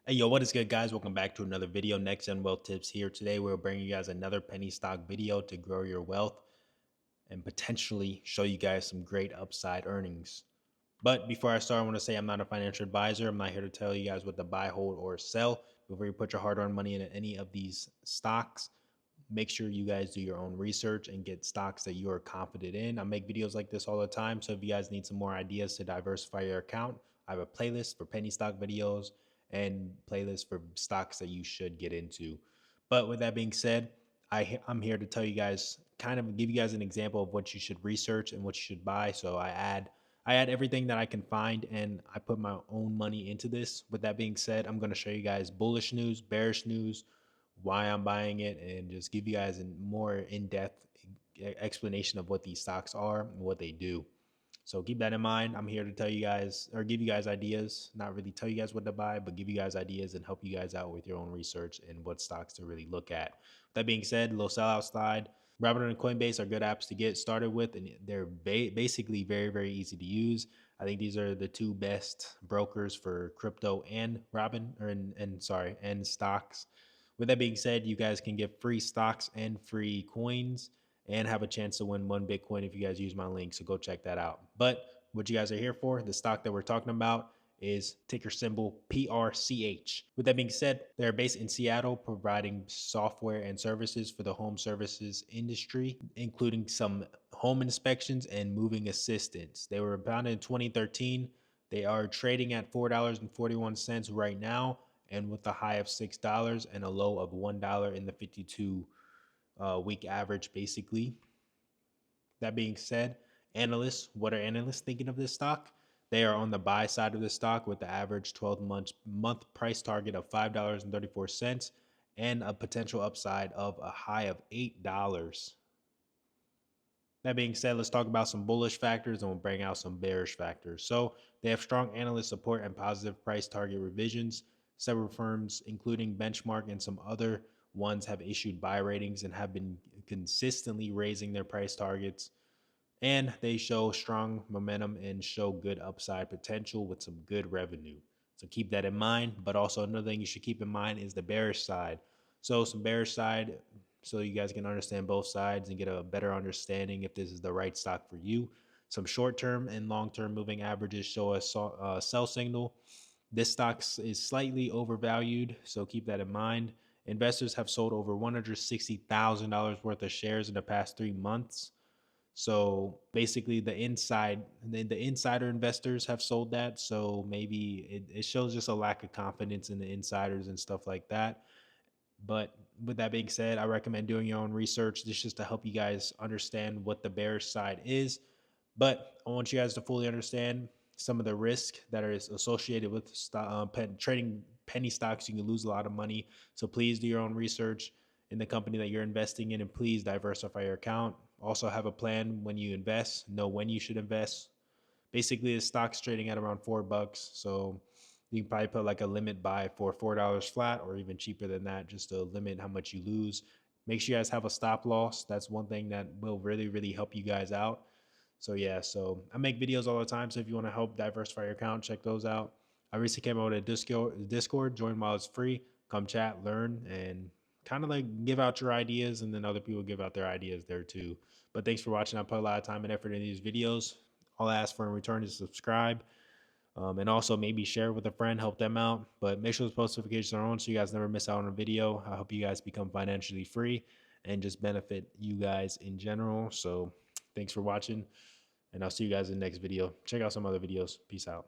Hey, yo, what is good, guys? Welcome back to another video. NextGen Wealth Tips here. Today, we're bringing you guys another penny stock video to grow your wealth and potentially show you guys some great upside earnings. But before I start, I want to say I'm not a financial advisor. I'm not here to tell you guys what to buy, hold, or sell. Before you put your hard-earned money into any of these stocks, make sure you guys do your own research and get stocks that you are confident in. I make videos like this all the time. So if you guys need some more ideas to diversify your account, I have a playlist for penny stock videos and playlist for stocks that you should get into. But with that being said, I'm here to tell you guys, kind of give you guys an example of what you should research and what you should buy. So I add everything that I can find and I put my own money into this. With that being said, I'm going to show you guys bullish news, bearish news, why I'm buying it, and just give you guys a more in-depth explanation of what these stocks are and what they do. So keep that in mind. I'm here to tell you guys or give you guys ideas, not really tell you guys what to buy, but give you guys ideas and help you guys out with your own research and what stocks to really look at. That being said, a little sellout slide. Robinhood and Coinbase are good apps to get started with, and they're basically very, very easy to use. I think these are the two best brokers for crypto and and stocks. With that being said, you guys can get free stocks and free coins and have a chance to win one Bitcoin if you guys use my link. So go check that out. But what you guys are here for, the stock that we're talking about is ticker symbol PRCH. With that being said, they're based in Seattle, providing software and services for the home services industry, including some home inspections and moving assistance. They were founded in 2013. They are trading at $4.41 right now, and with a high of $6 and a low of $1 in the 52 week average, basically. That being said, what are analysts thinking of this stock? They are on the buy side of the stock with the average 12-month price target of $5.34 and a potential upside of a high of $8. That being said, let's talk about some bullish factors and we'll bring out some bearish factors. So they have strong analyst support and positive price target revisions. Several firms, including Benchmark and some other ones, have issued buy ratings and have been consistently raising their price targets. And they show strong momentum and show good upside potential with some good revenue. So keep that in mind. But also another thing you should keep in mind is the bearish side. So some bearish side, so you guys can understand both sides and get a better understanding if this is the right stock for you. Some short-term and long-term moving averages show a sell signal. This stock is slightly overvalued, so keep that in mind. Investors have sold over $160,000 worth of shares in the past 3 months. So basically, the insider investors have sold that. So maybe it shows just a lack of confidence in the insiders and stuff like that. But with that being said, I recommend doing your own research. This is just to help you guys understand what the bearish side is. But I want you guys to fully understand some of the risk that is associated with trading penny stocks. You can lose a lot of money. So please do your own research in the company that you're investing in, and please diversify your account. Also have a plan when you invest, know when you should invest. Basically, the stock's trading at around $4. So you can probably put like a limit buy for $4 flat or even cheaper than that, just to limit how much you lose. Make sure you guys have a stop loss. That's one thing that will really, really help you guys out. So yeah, so I make videos all the time. So if you want to help diversify your account, check those out. I recently came out with a Discord, join while it's free. Come chat, learn, and kind of like give out your ideas, and then other people give out their ideas there too. But thanks for watching. I put a lot of time and effort in these videos. All I ask for in return is subscribe. And also maybe share with a friend, help them out. But make sure those post notifications are on so you guys never miss out on a video. I hope you guys become financially free and just benefit you guys in general. So thanks for watching, and I'll see you guys in the next video. Check out some other videos. Peace out.